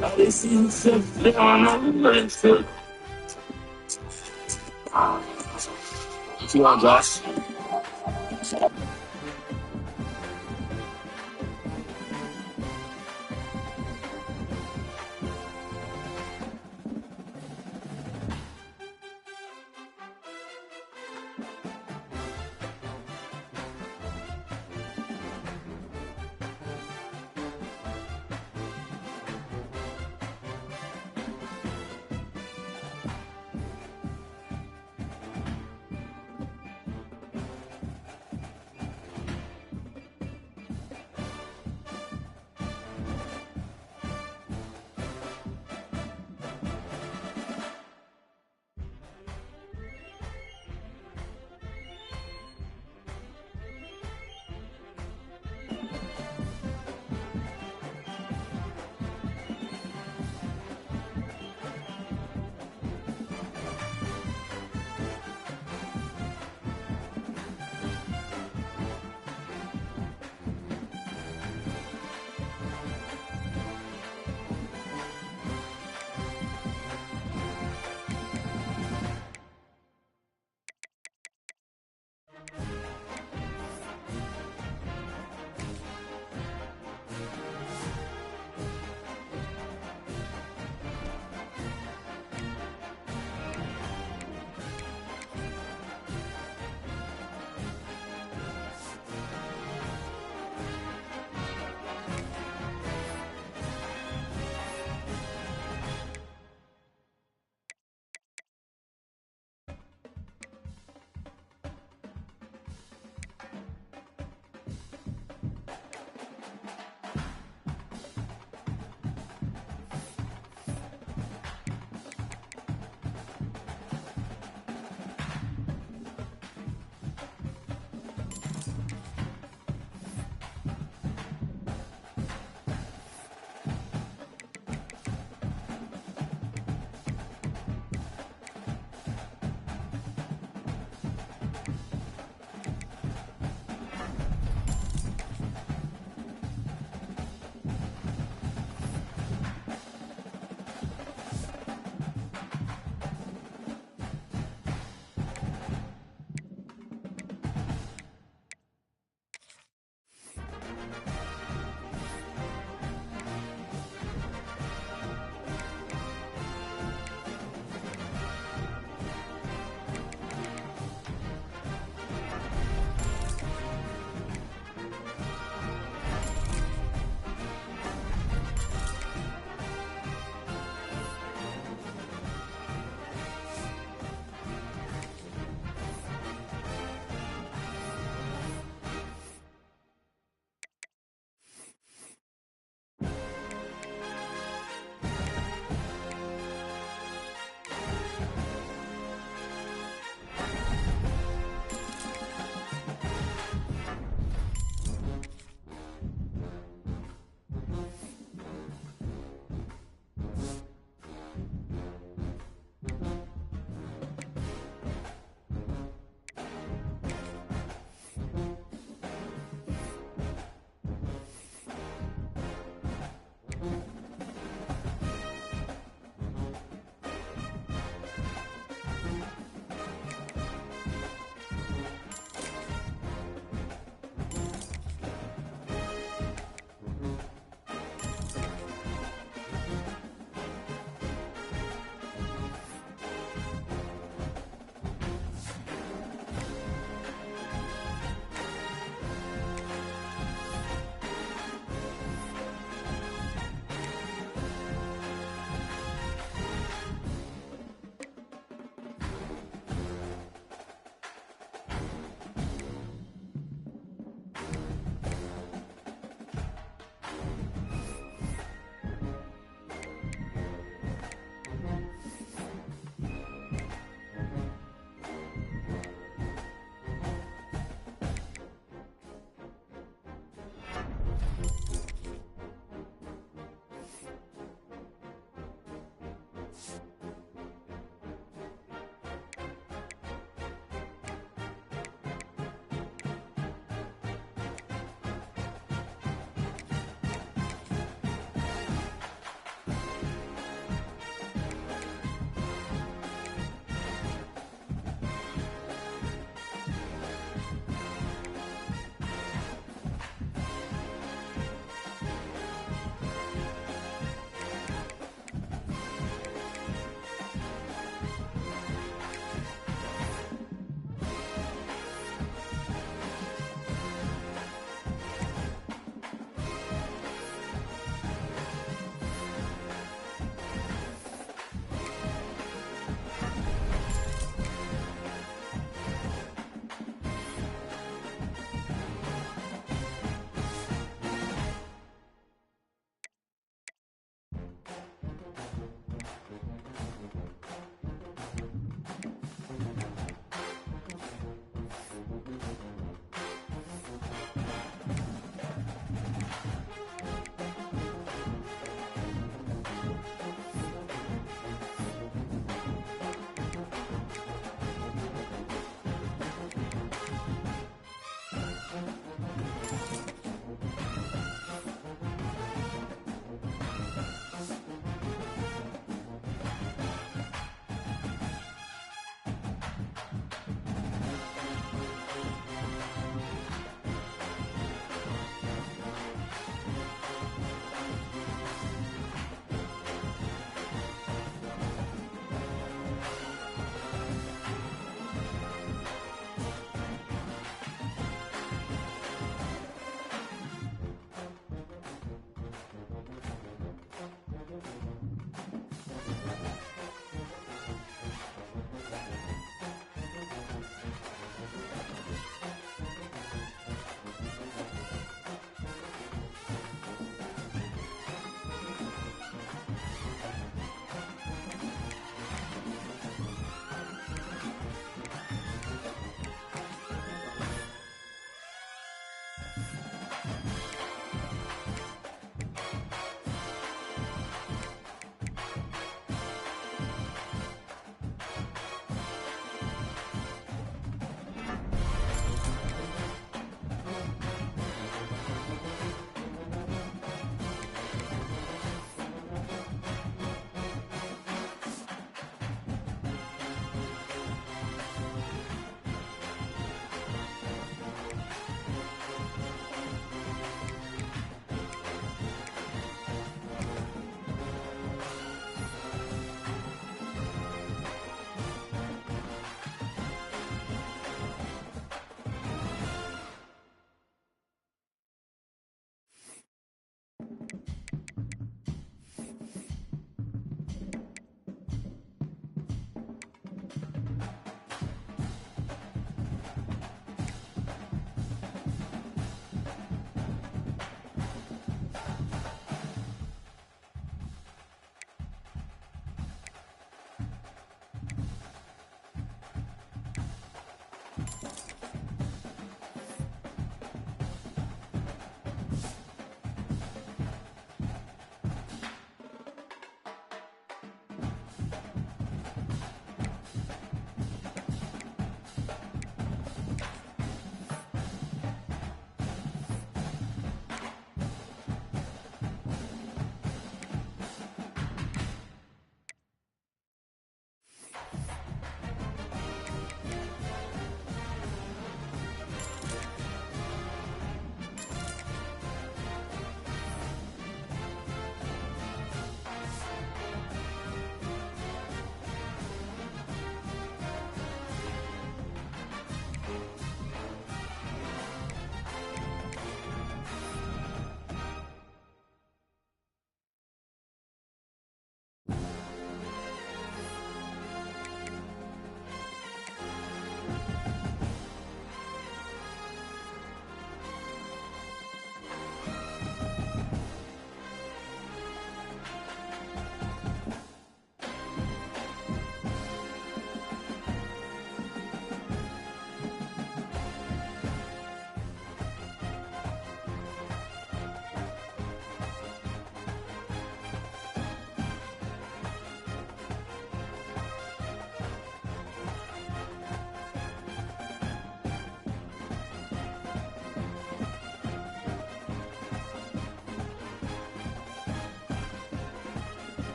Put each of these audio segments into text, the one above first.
Parecendo ser uma noite. Tu andaste.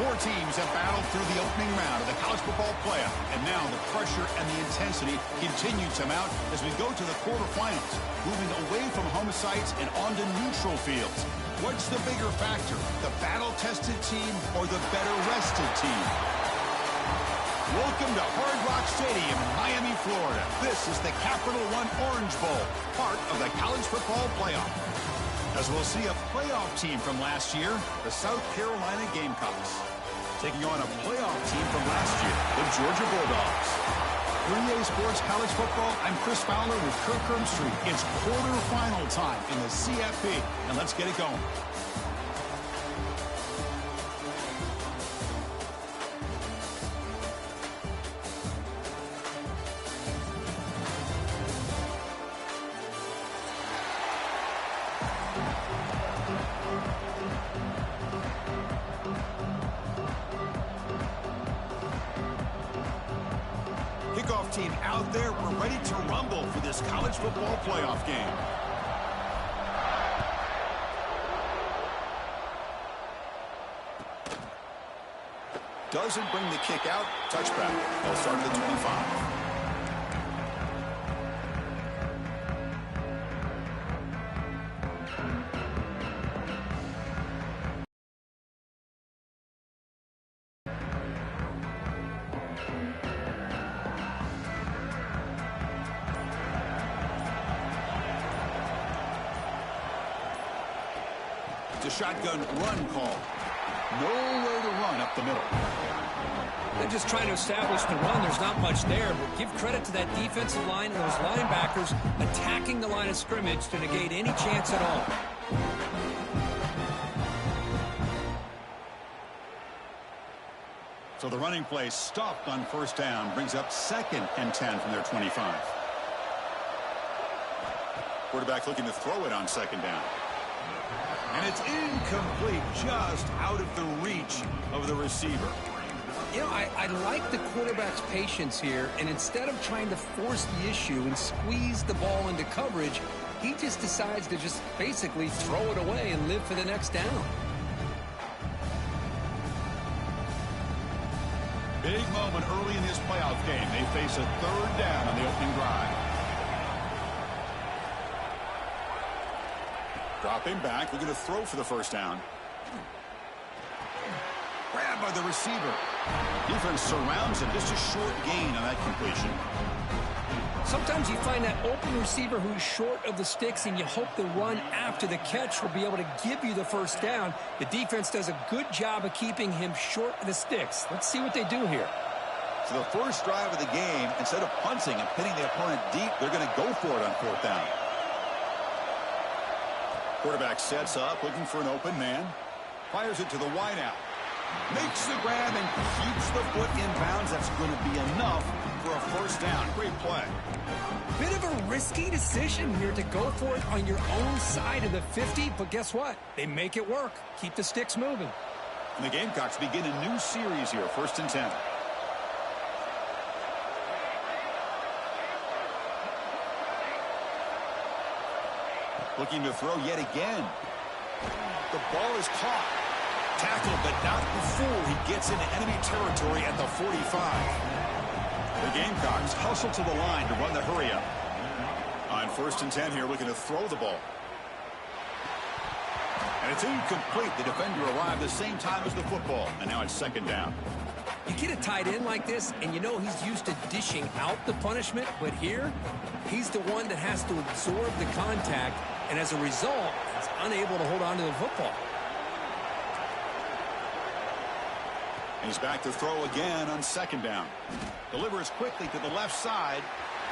Four teams have battled through the opening round of the college football playoff, and now the pressure and the intensity continue to mount as we go to the quarterfinals, moving away from home sites and onto neutral fields. What's the bigger factor, the battle-tested team or the better-rested team? Welcome to Hard Rock Stadium in Miami, Florida. This is the Capital One Orange Bowl, part of the college football playoff. As we'll see a playoff team from last year, the South Carolina Gamecocks, taking on a playoff team from last year, the Georgia Bulldogs. For EA Sports College Football, I'm Chris Fowler with Kirk Herbstreit. It's quarterfinal time in the CFP, and let's get it going. Kickoff team out there. We're ready to rumble for this college football playoff game. Doesn't bring the kick out. Touchback. They'll start at the 25. It's a shotgun run call. Nowhere to run up the middle. They're just trying to establish the run. There's not much there, but give credit to that defensive line and those linebackers attacking the line of scrimmage to negate any chance at all. So the running play stopped on first down, brings up 2nd and 10 from their 25. Quarterback looking to throw it on 2nd down. And it's incomplete, just out of the reach of the receiver. You know, I like the quarterback's patience here, and instead of trying to force the issue and squeeze the ball into coverage, he just decides to just basically throw it away and live for the next down. Big moment early in this playoff game. They face a 3rd down on the opening drive. Dropping back, looking to throw for the first down. Grabbed by the receiver. Defense surrounds him. Just a short gain on that completion. Sometimes you find that open receiver who's short of the sticks, and you hope the run after the catch will be able to give you the first down. The defense does a good job of keeping him short of the sticks. Let's see what they do here. So the first drive of the game, instead of punting and pinning the opponent deep, they're going to go for it on 4th down. Quarterback sets up, looking for an open man. Fires it to the wideout. Makes the grab and keeps the foot in bounds. That's going to be enough for a first down. Great play. Bit of a risky decision here to go for it on your own side of the 50, but guess what? They make it work. Keep the sticks moving. And the Gamecocks begin a new series here, 1st and 10. Looking to throw yet again. The ball is caught. Tackled, but not before he gets into enemy territory at the 45. The Gamecocks hustle to the line to run the hurry-up. On 1st and 10 here, looking to throw the ball. And it's incomplete. The defender arrived the same time as the football, and now it's 2nd down. You get a tight end like this, and you know he's used to dishing out the punishment, but here, he's the one that has to absorb the contact, and as a result, he's unable to hold on to the football. He's back to throw again on 2nd down. Delivers quickly to the left side,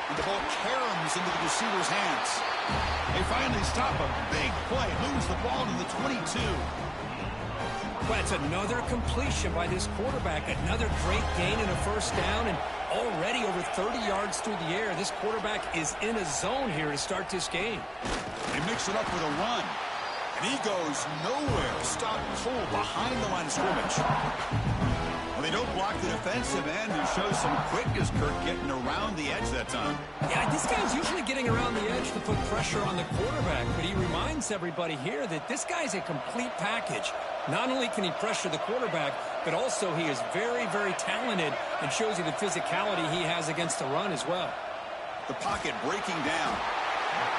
and the ball caroms into the receiver's hands. They finally stop a big play, lose the ball to the 22. Well, it's another completion by this quarterback. Another great gain in a first down, and already over 30 yards through the air. This quarterback is in a zone here to start this game. They mix it up with a run, and he goes nowhere. Stopped cold behind the line of scrimmage. Well, they don't block the defensive end, who shows some quickness, Kirk, getting around the edge that time. Yeah, this guy's usually getting around the edge to put pressure on the quarterback, but he reminds everybody here that this guy's a complete package. Not only can he pressure the quarterback, but also he is very, very talented and shows you the physicality he has against the run as well. The pocket breaking down.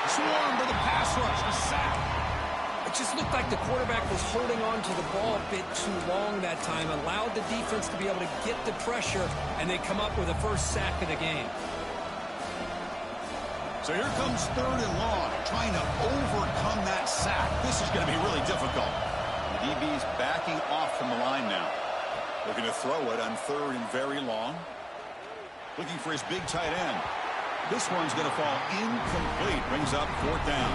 Swarmed by the pass rush, a sack. It just looked like the quarterback was holding on to the ball a bit too long that time, allowed the defense to be able to get the pressure, and they come up with a first sack of the game. So here comes 3rd and long, trying to overcome that sack. This is going to be really difficult. The DB's backing off from the line now. Looking to throw it on 3rd and very long. Looking for his big tight end. This one's going to fall incomplete. Brings up 4th down.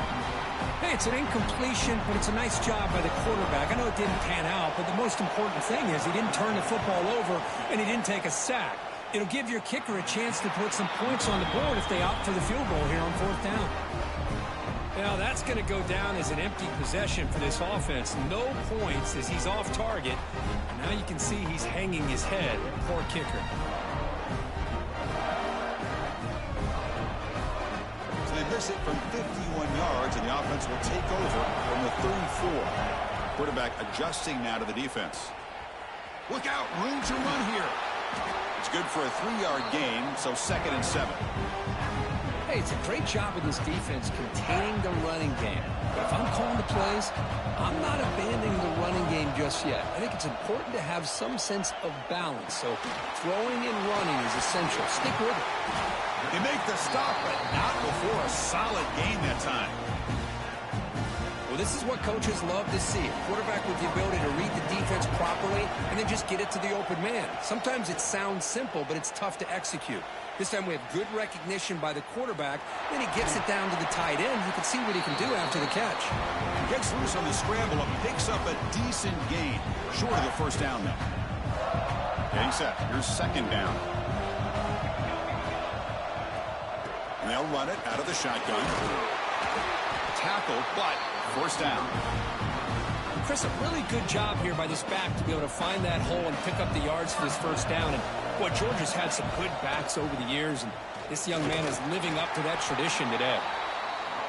Hey, it's an incompletion, but it's a nice job by the quarterback. I know it didn't pan out, but the most important thing is he didn't turn the football over, and he didn't take a sack. It'll give your kicker a chance to put some points on the board if they opt for the field goal here on 4th down. Now, that's going to go down as an empty possession for this offense. No points as he's off target. And now you can see he's hanging his head. Poor kicker. They miss it from 51 yards, and the offense will take over from the 34. Quarterback adjusting now to the defense. Look out, room to run here. It's good for a 3-yard gain, so 2nd and 7. Hey, it's a great job of this defense containing the running game. But if I'm calling the plays, I'm not abandoning the running game just yet. I think it's important to have some sense of balance. So throwing and running is essential. Stick with it. They make the stop, but not before a solid gain that time. Well, this is what coaches love to see. A quarterback with the ability to read the defense properly and then just get it to the open man. Sometimes it sounds simple, but it's tough to execute. This time we have good recognition by the quarterback. Then he gets it down to the tight end. You can see what he can do after the catch. Gets loose on the scramble and picks up a decent gain. Short of the first down, though. Getting set. Here's second down. And they'll run it out of the shotgun. Tackle, but first down. Chris, a really good job here by this back to be able to find that hole and pick up the yards for this first down. And boy, Georgia's had some good backs over the years, and this young man is living up to that tradition today.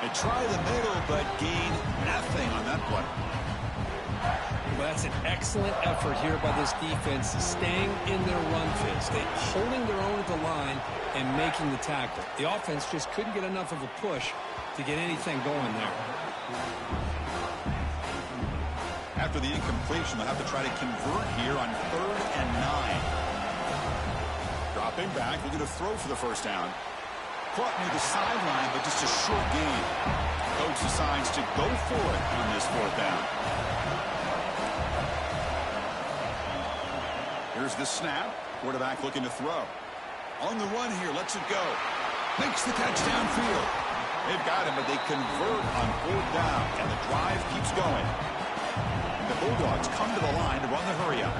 They try the middle, but gain nothing on that play. Well, that's an excellent effort here by this defense, staying in their run phase. They holding their own at the line and making the tackle. The offense just couldn't get enough of a push to get anything going there. After the incompletion, they'll have to try to convert here on 3rd and 9. Dropping back, looking to throw for the first down. Caught near the sideline, but just a short gain. Coach decides to go for it on this 4th down. Here's the snap. Quarterback looking to throw. On the run here, lets it go. Makes the catch downfield. They've got him, but they convert on 4th down, and the drive keeps going. And the Bulldogs come to the line to run the hurry-up.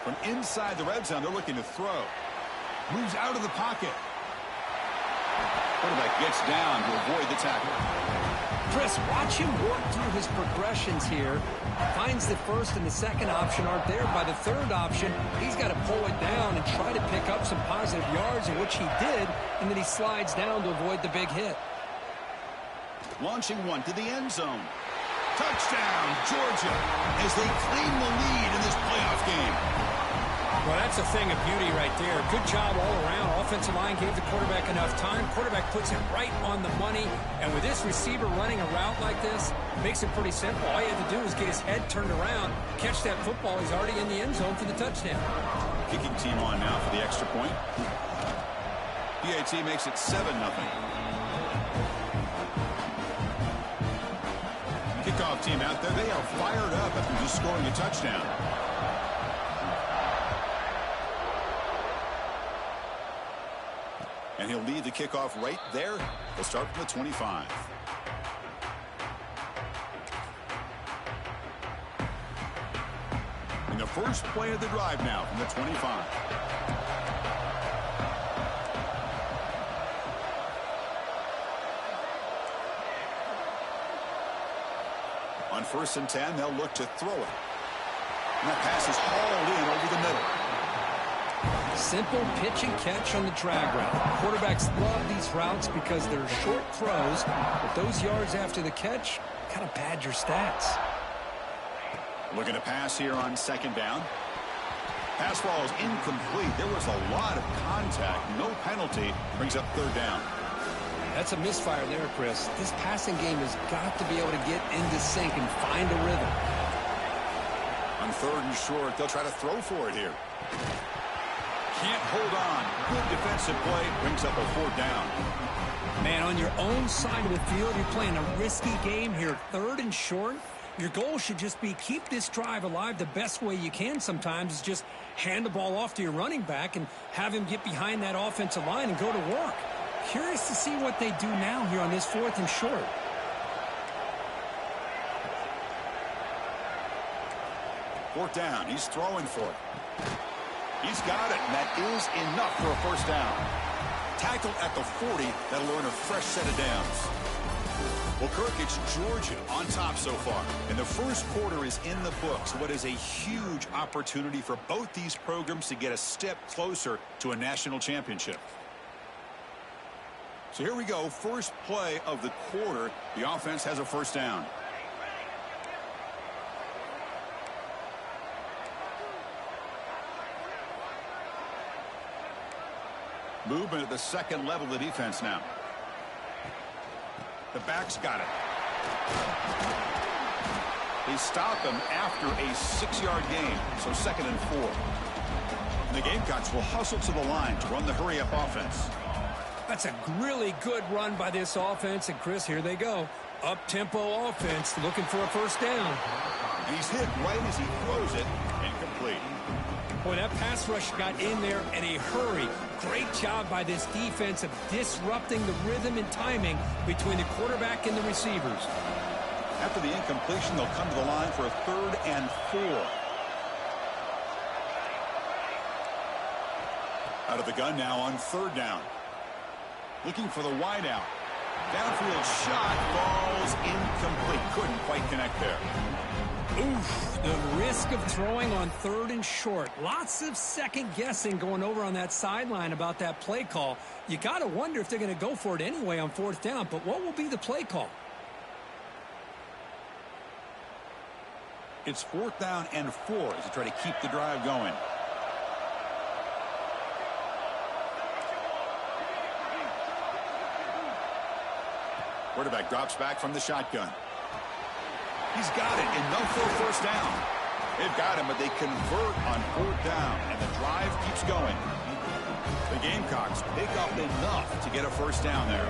From inside the red zone, they're looking to throw. Moves out of the pocket. Quarterback gets down to avoid the tackle. Chris, watch him work through his progressions here. Finds the first and the second option aren't there. By the third option, he's got to pull it down and try to pick up some positive yards, which he did, and then he slides down to avoid the big hit. Launching one to the end zone. Touchdown, Georgia, as they claim the lead in this playoff game. Well, that's a thing of beauty right there. Good job all around. Offensive line gave the quarterback enough time. Quarterback puts it right on the money. And with this receiver running a route like this, it makes it pretty simple. All you have to do is get his head turned around, catch that football. He's already in the end zone for the touchdown. Kicking team on now for the extra point. PAT makes it 7-0. Kickoff team out there. They are fired up after just scoring a touchdown. And he'll lead the kickoff right there. They'll start from the 25. And the first play of the drive now from the 25. On 1st and 10, they'll look to throw it. And that pass is hauled in over the middle. Simple pitch and catch on the drag route. Quarterbacks love these routes because they're short throws, but those yards after the catch kind of pad your stats. Looking to pass here on 2nd down. Pass ball is incomplete. There was a lot of contact. No penalty. Brings up 3rd down. That's a misfire there, Chris. This passing game has got to be able to get into sync and find a rhythm. On 3rd and short, they'll try to throw for it here. Can't hold on. Good defensive play. Brings up a 4th down. Man, on your own side of the field, you're playing a risky game here. 3rd and short. Your goal should just be keep this drive alive the best way you can sometimes is just hand the ball off to your running back and have him get behind that offensive line and go to work. Curious to see what they do now here on this 4th and short. Fourth down. He's throwing for it. He's got it, and that is enough for a first down. Tackled at the 40. That'll earn a fresh set of downs. Well, Kirk, it's Georgia on top so far. And the first quarter is in the books. What is a huge opportunity for both these programs to get a step closer to a national championship. So here we go. First play of the quarter. The offense has a first down. Movement at the second level of the defense now. The back's got it. They stop him after a 6-yard gain, so 2nd and 4. And the Gamecocks will hustle to the line to run the hurry-up offense. That's a really good run by this offense. And, Chris, here they go. Up-tempo offense looking for a first down. And he's hit right as he throws it. Incomplete. Boy, that pass rush got in there in a hurry. Great job by this defense of disrupting the rhythm and timing between the quarterback and the receivers. After the incompletion, they'll come to the line for a 3rd and 4. Out of the gun now on 3rd down. Looking for the wideout. Downfield shot falls incomplete. Couldn't quite connect there. Oof, the risk of throwing on 3rd and short. Lots of second guessing going over on that sideline about that play call. You got to wonder if they're going to go for it anyway on 4th down, but what will be the play call? It's 4th down and 4 as they try to keep the drive going. Quarterback drops back from the shotgun. He's got it, enough for a first down. They've got him, but they convert on 4th down, and the drive keeps going. The Gamecocks pick up enough to get a first down there.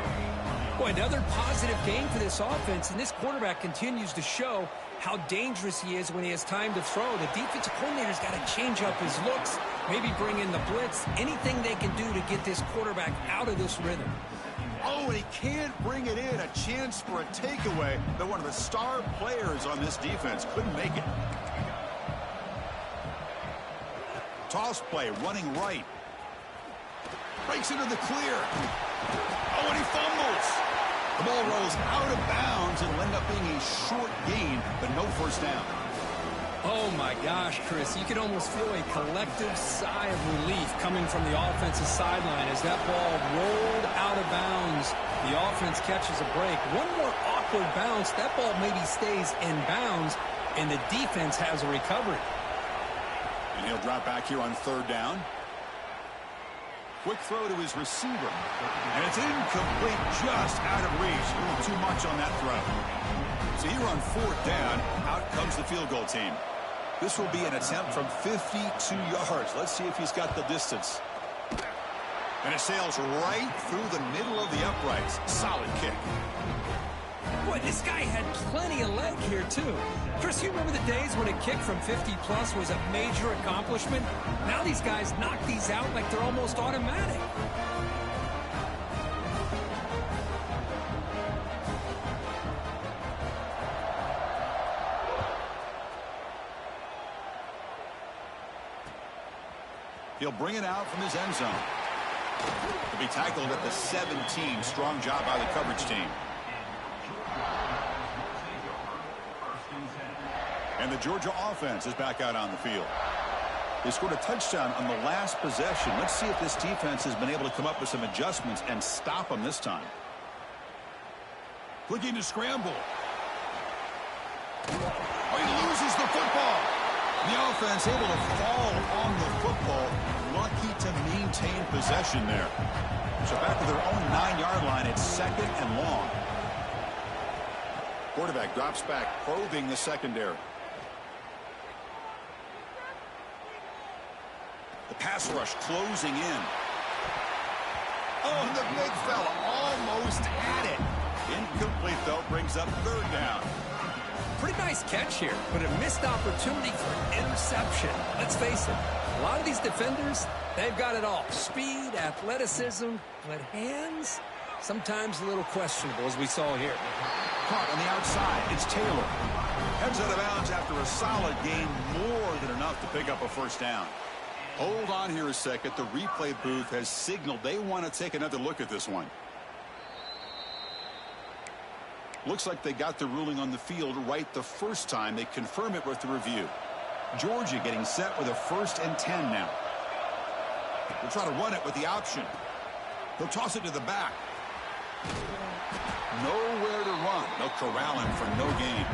Boy, another positive game for this offense, and this quarterback continues to show how dangerous he is when he has time to throw. The defensive coordinator's got to change up his looks, maybe bring in the blitz, anything they can do to get this quarterback out of this rhythm. Oh, and he can't bring it in. A chance for a takeaway, but one of the star players on this defense couldn't make it. Toss play, running right. Breaks into the clear. Oh, and he fumbles. The ball rolls out of bounds and will end up being a short gain, but no first down. Oh, my gosh, Chris. You can almost feel a collective sigh of relief coming from the offensive sideline as that ball rolled out of bounds. The offense catches a break. One more awkward bounce. That ball maybe stays in bounds, and the defense has a recovery. And he'll drop back here on 3rd down. Quick throw to his receiver. And it's incomplete, just out of reach. A little too much on that throw. So here on 4th down, out comes the field goal team. This will be an attempt from 52 yards. Let's see if he's got the distance. And it sails right through the middle of the uprights. Solid kick. Boy, this guy had plenty of leg here, too. Chris, you remember the days when a kick from 50-plus was a major accomplishment? Now these guys knock these out like they're almost automatic. He'll bring it out from his end zone. He'll be tackled at the 17. Strong job by the coverage team. And the Georgia offense is back out on the field. They scored a touchdown on the last possession. Let's see if this defense has been able to come up with some adjustments and stop them this time. Looking to scramble. Oh, he loses the football. The offense able to fall on the football. Lucky to maintain possession there. So back to their own 9-yard line. It's 2nd and long. Quarterback drops back, probing the secondary. The pass rush closing in. Oh, and the big fella almost had it. Incomplete, though, brings up 3rd down. Pretty nice catch here, but a missed opportunity for an interception. Let's face it, a lot of these defenders, they've got it all. Speed, athleticism, but hands, sometimes a little questionable, as we saw here. Caught on the outside. It's Taylor. Heads out of bounds after a solid gain, more than enough to pick up a first down. Hold on here a second. The replay booth has signaled they want to take another look at this one. Looks like they got the ruling on the field right the first time. They confirm it with the review. Georgia getting set with a 1st and 10 now. They'll try to run it with the option. They'll toss it to the back. Nowhere to run. They'll corral him for no gain.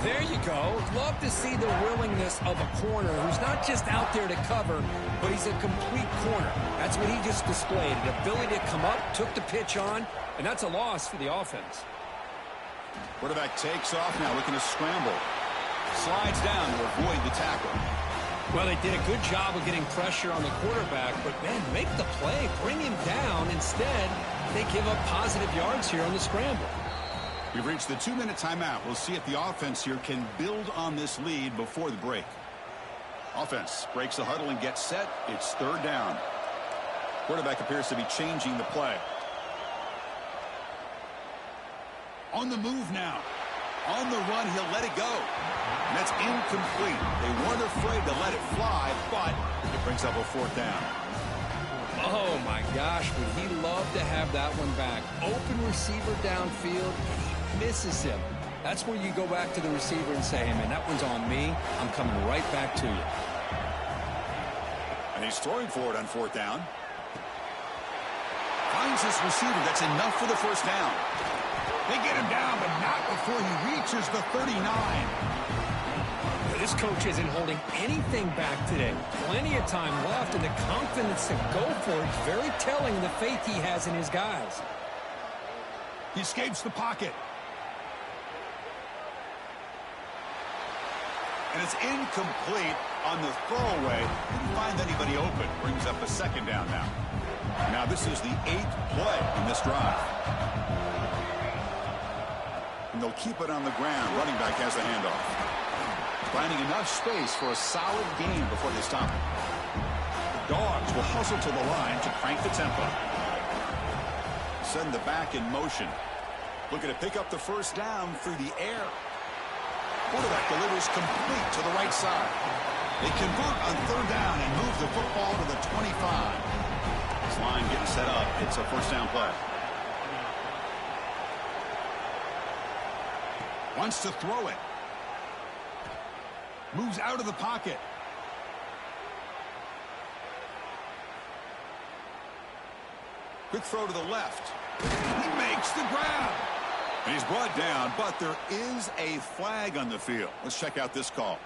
There you go. Love to see the willingness of a corner who's not just out there to cover, but he's a complete corner. That's what he just displayed. An ability to come up, took the pitch on, and that's a loss for the offense. Quarterback takes off now, looking to scramble. Slides down to avoid the tackle. Well, they did a good job of getting pressure on the quarterback, but, man, make the play, bring him down, and Instead, they give up positive yards here on the scramble. We've reached the 2-minute timeout. We'll see if the offense here can build on this lead before the break. Offense breaks the huddle and gets set. It's third down. Quarterback appears to be changing the play. On the move now. On the run, he'll let it go. And that's incomplete. They weren't afraid to let it fly, but it brings up a fourth down. Oh, my gosh, would he love to have that one back. Open receiver downfield, and he misses him. That's where you go back to the receiver and say, hey, man, that one's on me. I'm coming right back to you. And he's throwing for it on fourth down. Finds this receiver. That's enough for the first down. They get him down, but not before he reaches the 39. This coach isn't holding anything back today. Plenty of time left, and the confidence to go for it is very telling of the faith he has in his guys. He escapes the pocket. And it's incomplete on the throwaway. Didn't find anybody open. Brings up a second down now. Now this is the 8th play in this drive. And they'll keep it on the ground. Running back has the handoff. Finding enough space for a solid gain before they stop it. The Dogs will hustle to the line to crank the tempo. Send the back in motion. Looking to pick up the first down through the air. Quarterback delivers complete to the right side. They convert on third down and move the football to the 25. This line getting set up. It's a first down play. Wants to throw it. Moves out of the pocket. Quick throw to the left. He makes the grab. And he's brought down, but there is a flag on the field. Let's check out this call.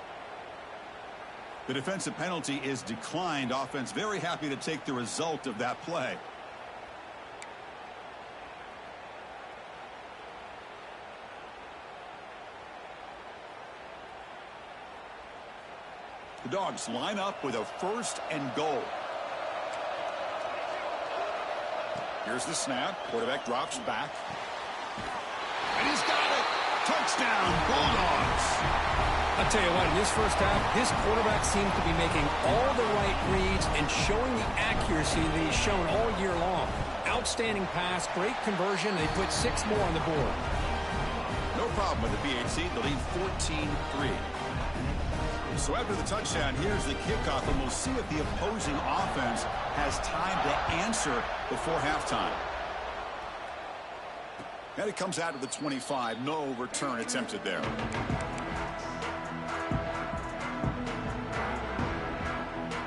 The defensive penalty is declined. Offense very happy to take the result of that play. The Dogs line up with a first and goal. Here's the snap. Quarterback drops back. And he's got it. Touchdown, Bulldogs. I'll tell you what, in this first half, this quarterback seems to be making all the right reads and showing the accuracy that he's shown all year long. Outstanding pass, great conversion. They put 6 more on the board. No problem with the BHC. They lead 14-3. So after the touchdown, here's the kickoff, and we'll see if the opposing offense has time to answer before halftime. And it comes out to the 25. No return attempted there.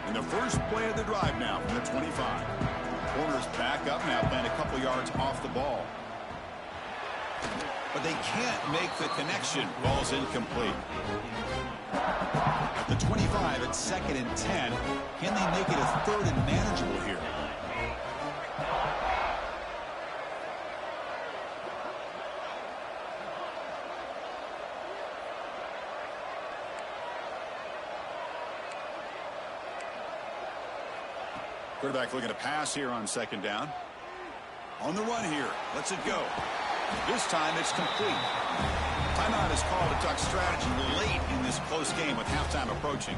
And the first play of the drive now from the 25. Corners back up now, playing a couple yards off the ball. But they can't make the connection. Ball's incomplete. At the 25, it's 2nd and 10. Can they make it a 3rd and manageable here? Quarterback looking to pass here on 2nd down. On the run here. Lets it go. This time it's complete. Timeout is called to talk strategy late in this close game with halftime approaching.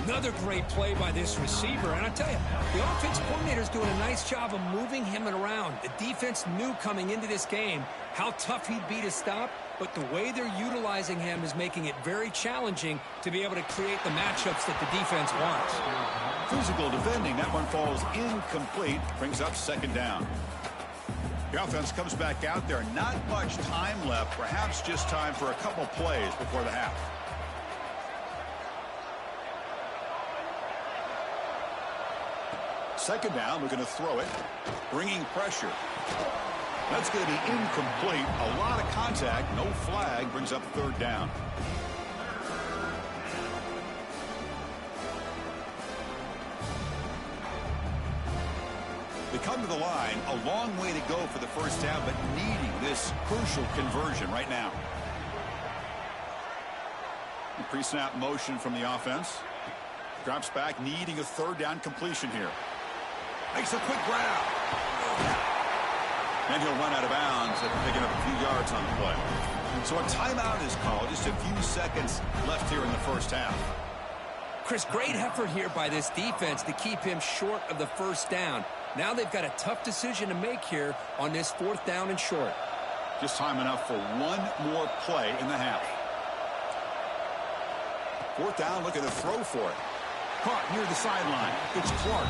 Another great play by this receiver. And I tell you, the offense coordinator's doing a nice job of moving him around. The defense knew coming into this game how tough he'd be to stop, but the way they're utilizing him is making it very challenging to be able to create the matchups that the defense wants. Physical defending. That one falls incomplete. Brings up 2nd down. The offense comes back out there. Not much time left. Perhaps just time for a couple plays before the half. Second down, we're going to throw it. Bringing pressure. That's going to be incomplete. A lot of contact. No flag. Brings up 3rd down. They come to the line, a long way to go for the first down, but needing this crucial conversion right now. Pre-snap motion from the offense. Drops back, needing a 3rd down completion here. Makes a quick grab. And he'll run out of bounds after picking up a few yards on the play. So a timeout is called. Just a few seconds left here in the first half. Chris, great effort here by this defense to keep him short of the first down. Now they've got a tough decision to make here on this 4th down and short. Just time enough for one more play in the half. 4th down, looking to throw for it. Caught near the sideline. It's Clark.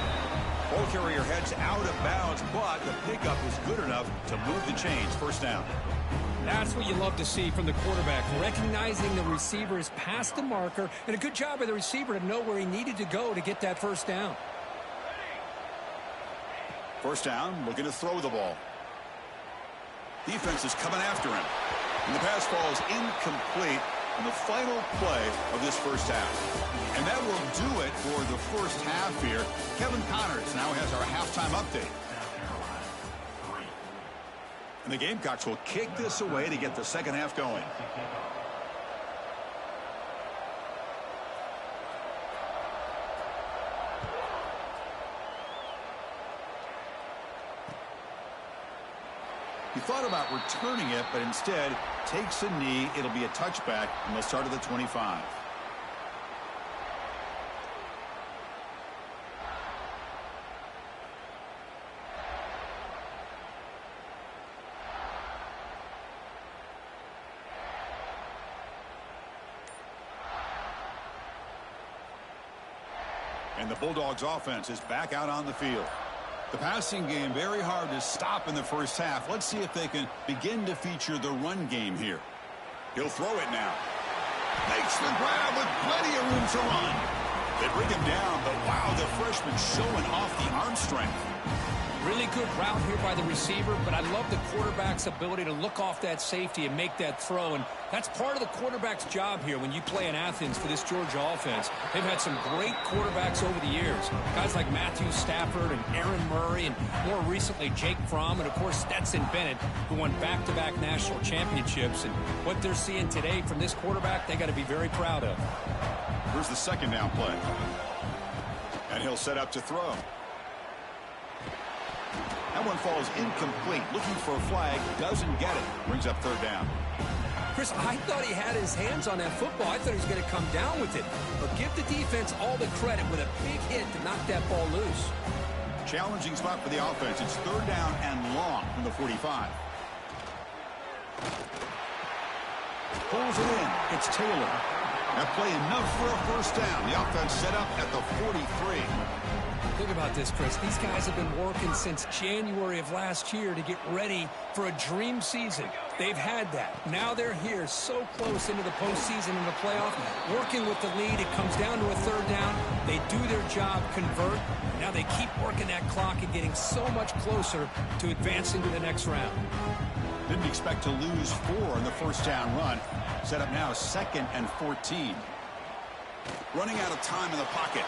Ball carrier heads out of bounds, but the pickup is good enough to move the chains. First down. That's what you love to see from the quarterback, recognizing the receiver is past the marker, and a good job by the receiver to know where he needed to go to get that first down. First down, looking to throw the ball. Defense is coming after him. And the pass falls incomplete on the final play of this first half. And that will do it for the first half here. Kevin Connors now has our halftime update. And the Gamecocks will kick this away to get the second half going. He thought about returning it, but instead takes a knee. It'll be a touchback, and they'll start at the 25. And the Bulldogs offense is back out on the field. The passing game very hard to stop in the first half. Let's see if they can begin to feature the run game here. He'll throw it now. Makes the grab with plenty of room to run. They bring him down, but wow, the freshman showing off the arm strength. Really good route here by the receiver, but I love the quarterback's ability to look off that safety and make that throw. And that's part of the quarterback's job here when you play in Athens for this Georgia offense. They've had some great quarterbacks over the years. Guys like Matthew Stafford and Aaron Murray, and more recently Jake Fromm, and of course Stetson Bennett, who won back-to-back national championships. And what they're seeing today from this quarterback, they got to be very proud of. Here's the second down play. And he'll set up to throw. That one falls incomplete. Looking for a flag. Doesn't get it. Brings up third down. Chris, I thought he had his hands on that football. I thought he was going to come down with it. But give the defense all the credit with a big hit to knock that ball loose. Challenging spot for the offense. It's third down and long from the 45. Pulls it in. It's Taylor. That play enough for a first down. The offense set up at the 43. Think about this, Chris. These guys have been working since January of last year to get ready for a dream season. They've had that. Now they're here so close into the postseason and the playoff, working with the lead. It comes down to a third down. They do their job, convert. Now they keep working that clock and getting so much closer to advancing to the next round. Didn't expect to lose 4 in the first down run. Set up now 2nd and 14. Running out of time in the pocket.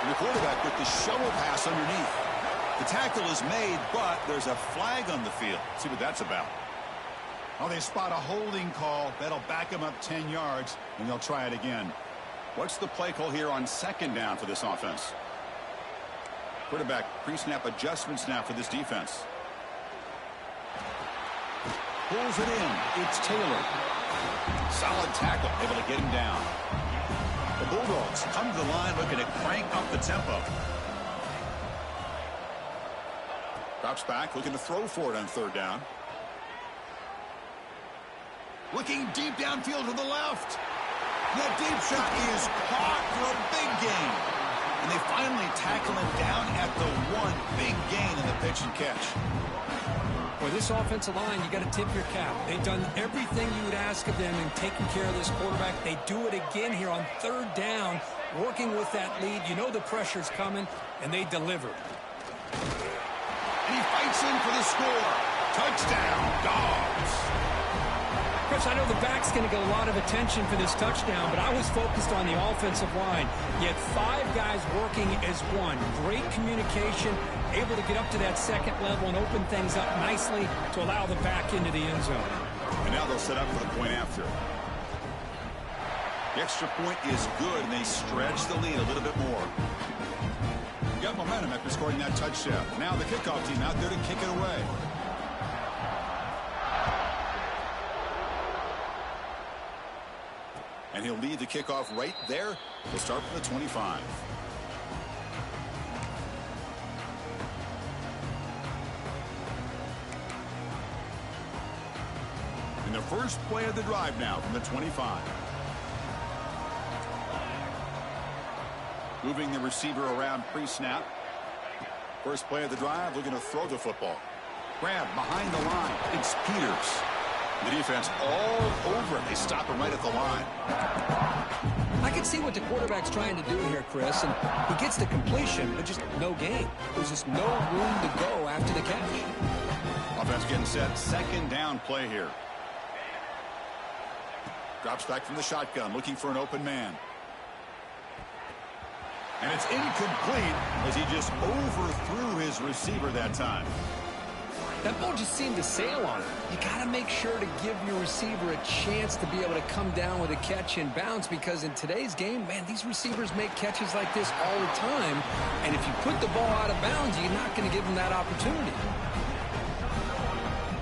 And the quarterback with the shovel pass underneath. The tackle is made, but there's a flag on the field. Let's see what that's about. Oh, they spot a holding call. That'll back them up 10 yards, and they'll try it again. What's the play call here on second down for this offense? Quarterback pre-snap adjustments now for this defense. Pulls it in. It's Taylor. Solid tackle, able to get him down. The Bulldogs come to the line looking to crank up the tempo. Drops back, looking to throw for it on third down. Looking deep downfield to the left. That deep shot is caught for a big gain. And they finally tackle him down at the 1. Big gain in the pitch and catch. For this offensive line, you got to tip your cap. They've done everything you would ask of them in taking care of this quarterback. They do it again here on third down, working with that lead. You know the pressure's coming, and they deliver. And he fights in for the score. Touchdown, Dogs. Chris, I know the back's going to get a lot of attention for this touchdown, but I was focused on the offensive line. You had 5 guys working as one. Great communication, able to get up to that second level and open things up nicely to allow the back into the end zone. And now they'll set up for the point after. The extra point is good, and they stretch the lead a little bit more. Got momentum after scoring that touchdown. Now the kickoff team out there to kick it away. And he'll lead the kickoff right there. He'll start from the 25. And the first play of the drive now from the 25. Moving the receiver around pre-snap. First play of the drive, looking to throw the football. Grab behind the line. It's Peters. The defense all over it. They stop him right at the line. I can see what the quarterback's trying to do here, Chris, and he gets the completion, but just no gain. There's just no room to go after the catch. Offense getting set. Second down play here. Drops back from the shotgun, looking for an open man. And it's incomplete as he just overthrew his receiver that time. That ball just seemed to sail on him. You got to make sure to give your receiver a chance to be able to come down with a catch and bounce, because in today's game, man, these receivers make catches like this all the time. And if you put the ball out of bounds, you're not going to give them that opportunity.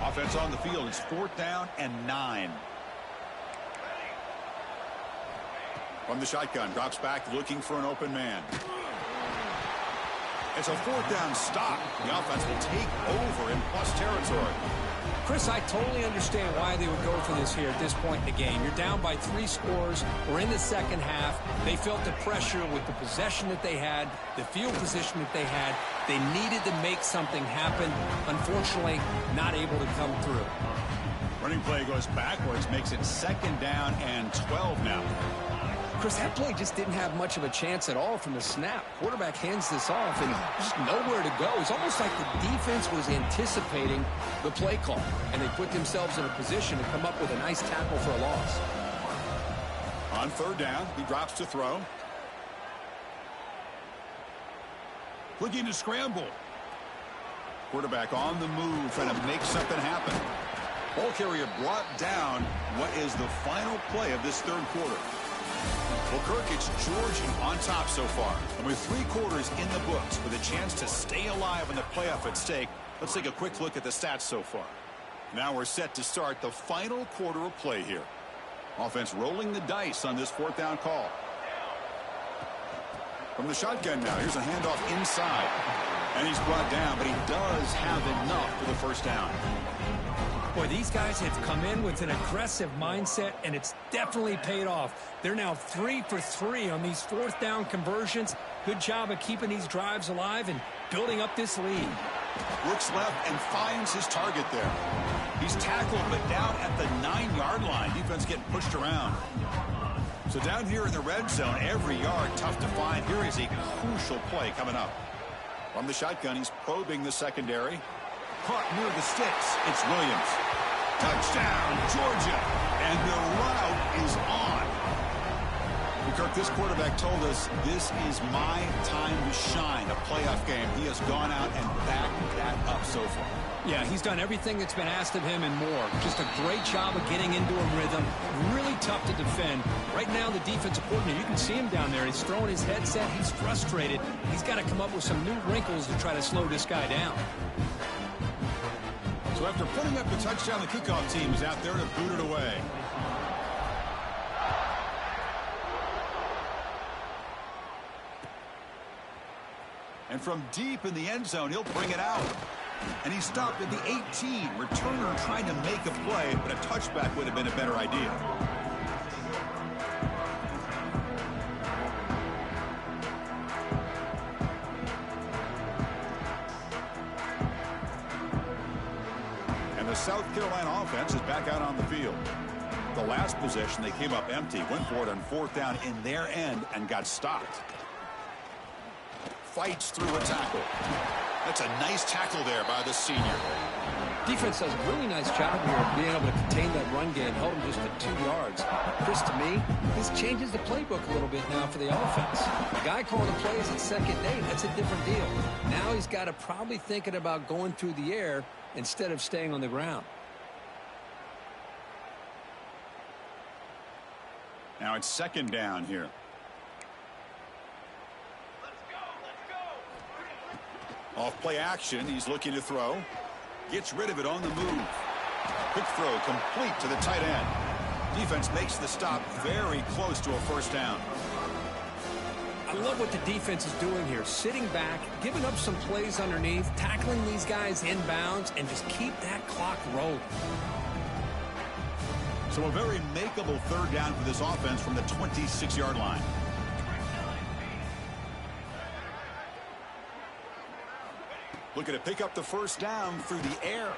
Offense on the field. It's 4th down and 9. From the shotgun, drops back, looking for an open man. It's a 4th down stop. The offense will take over in plus territory. Chris, I totally understand why they would go for this here at this point in the game. You're down by 3 scores. We're in the second half. They felt the pressure with the possession that they had, the field position that they had. They needed to make something happen. Unfortunately, not able to come through. Running play goes backwards, makes it 2nd down and 12 now. Chris, that play just didn't have much of a chance at all from the snap. Quarterback hands this off and just nowhere to go. It's almost like the defense was anticipating the play call, and they put themselves in a position to come up with a nice tackle for a loss. On 3rd down, he drops to throw. Looking to scramble. Quarterback on the move, trying to make something happen. Ball carrier brought down. What is the final play of this 3rd quarter? Well, Kirk, it's Georgia on top so far. And with 3 quarters in the books, with a chance to stay alive in the playoff at stake, let's take a quick look at the stats so far. Now we're set to start the final quarter of play here. Offense rolling the dice on this 4th down call. From the shotgun now, here's a handoff inside. And he's brought down, but he does have enough for the 1st down. Boy, these guys have come in with an aggressive mindset, and it's definitely paid off. They're now 3 for 3 on these 4th down conversions. Good job of keeping these drives alive and building up this lead. Looks left and finds his target there. He's tackled, but down at the 9-yard line. Defense getting pushed around. So down here in the red zone, every yard tough to find. Here is a crucial play coming up. From the shotgun, he's probing the secondary. Caught near the sticks. It's Williams. Touchdown, Georgia. And the route is on. And Kirk, this quarterback told us this is my time to shine, a playoff game. He has gone out and backed that up so far. Yeah, he's done everything that's been asked of him and more. Just a great job of getting into a rhythm. Really tough to defend. Right now, the defensive coordinator, you can see him down there. He's throwing his headset. He's frustrated. He's got to come up with some new wrinkles to try to slow this guy down. So after putting up the touchdown, the kickoff team is out there to boot it away. And from deep in the end zone, he'll bring it out. And he stopped at the 18. Returner trying to make a play, but a touchback would have been a better idea. And the South Carolina offense is back out on the field. The last possession, they came up empty, went for it on 4th down in their end and got stopped. Fights through a tackle. That's a nice tackle there by the senior. Defense does a really nice job here of being able to contain that run game, held him just to 2 yards. Chris, to me, this changes the playbook a little bit now for the offense. The guy calling the plays at 2nd and 8, that's a different deal. Now he's got to probably thinking about going through the air instead of staying on the ground. Now it's 2nd down here. Off play action, he's looking to throw. Gets rid of it on the move. Quick throw complete to the tight end. Defense makes the stop very close to a first down. I love what the defense is doing here. Sitting back, giving up some plays underneath, tackling these guys inbounds, and just keep that clock rolling. So a very makeable third down for this offense from the 26-yard line. Looking to pick up the first down through the air.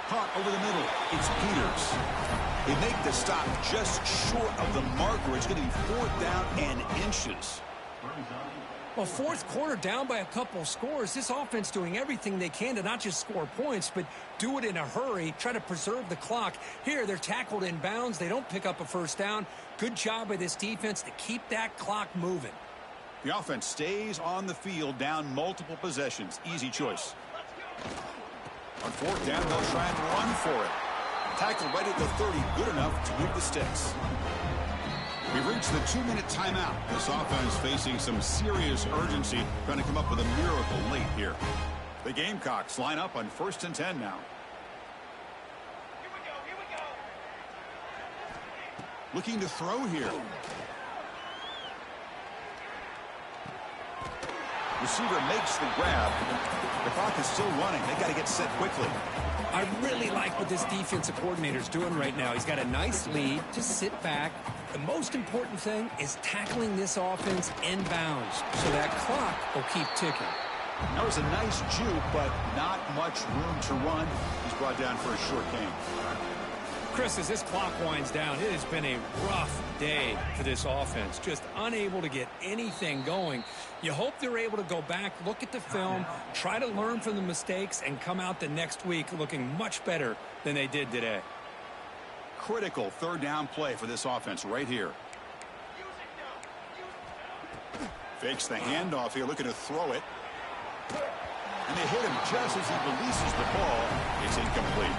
Caught over the middle. It's Peters. They make the stop just short of the marker. It's going to be 4th down and inches. Well, fourth quarter down by a couple scores. This offense doing everything they can to not just score points, but do it in a hurry, try to preserve the clock. Here, they're tackled in bounds. They don't pick up a first down. Good job by this defense to keep that clock moving. The offense stays on the field down multiple possessions. Easy choice. On 4th down, they'll try and run for it. Tackled right at the 30, good enough to move the sticks. We've reached the 2-minute timeout. This offense facing some serious urgency, trying to come up with a miracle late here. The Gamecocks line up on 1st and 10 now. Here we go. Looking to throw here. Receiver makes the grab. The clock is still running. They got to get set quickly. I really like what this defensive coordinator is doing right now. He's got a nice lead. Just sit back. The most important thing is tackling this offense inbounds so that clock will keep ticking. That was a nice juke, but not much room to run. He's brought down for a short gain. Chris, as this clock winds down, it has been a rough day for this offense. Just unable to get anything going. You hope they're able to go back, look at the film, try to learn from the mistakes, and come out the next week looking much better than they did today. Critical third down play for this offense right here. Fakes the handoff here, looking to throw it. And they hit him just as he releases the ball. It's incomplete.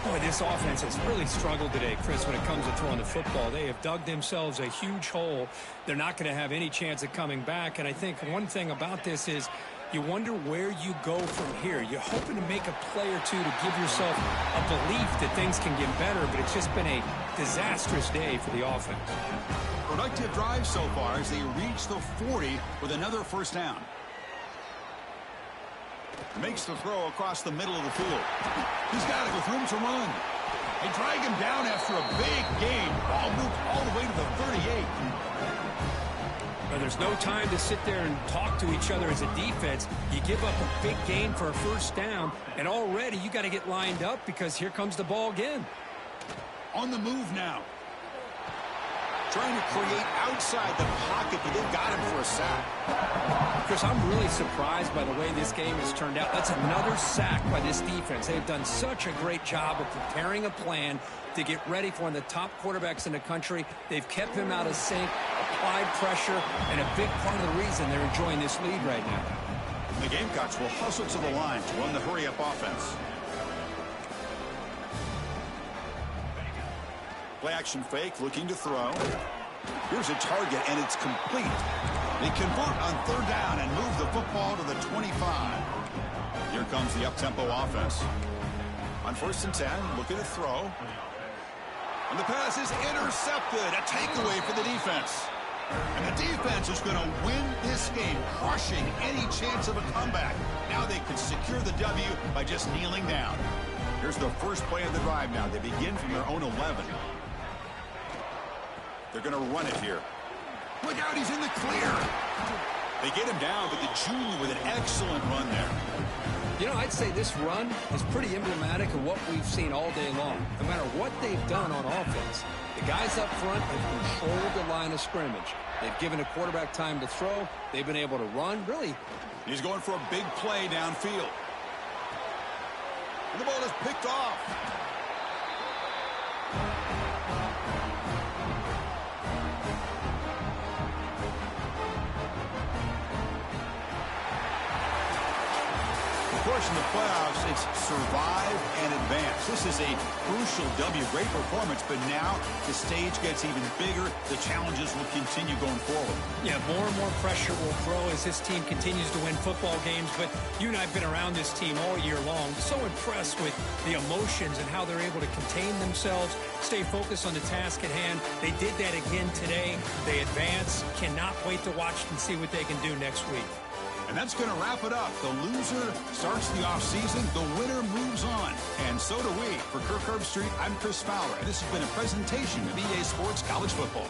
Boy, this offense has really struggled today, Chris, when it comes to throwing the football. They have dug themselves a huge hole. They're not going to have any chance of coming back. And I think one thing about this is you wonder where you go from here. You're hoping to make a play or two to give yourself a belief that things can get better, but it's just been a disastrous day for the offense. Productive drive so far as they reach the 40 with another first down. Makes the throw across the middle of the field. He's got it with room to run. They drag him down after a big gain. Ball moved all the way to the 38. But there's no time to sit there and talk to each other as a defense. You give up a big gain for a first down, and already you got to get lined up because here comes the ball again. On the move now. Trying to create outside the pocket, but they've got him for a sack. Chris, I'm really surprised by the way this game has turned out. That's another sack by this defense. They've done such a great job of preparing a plan to get ready for one of the top quarterbacks in the country. They've kept him out of sync, applied pressure, and a big part of the reason they're enjoying this lead right now. The Gamecocks will hustle to the line to run the hurry-up offense. Play action fake, looking to throw. Here's a target, and it's complete. They convert on third down and move the football to the 25. Here comes the up-tempo offense. On 1st and 10, looking to throw. And the pass is intercepted. A takeaway for the defense. And the defense is going to win this game, crushing any chance of a comeback. Now they can secure the W by just kneeling down. Here's the first play of the drive now. They begin from their own 11. They're going to run it here. Look out, he's in the clear. They get him down, but the junior with an excellent run there. You know, I'd say this run is pretty emblematic of what we've seen all day long. No matter what they've done on offense, the guys up front have controlled the line of scrimmage. They've given a quarterback time to throw. They've been able to run. Really, he's going for a big play downfield. And the ball is picked off. course, in the playoffs, it's survive and advance. This is a crucial W. Great performance, but now the stage gets even bigger. The challenges will continue going forward. Yeah, more and more pressure will grow as this team continues to win football games. But you and I have been around this team all year long. So impressed with the emotions and how they're able to contain themselves, stay focused on the task at hand. They did that again today. They advance. Cannot wait to watch and see what they can do next week. And that's going to wrap it up. The loser starts the offseason. The winner moves on. And so do we. For Kirk Herbstreit, I'm Chris Fowler. And this has been a presentation of EA Sports College Football.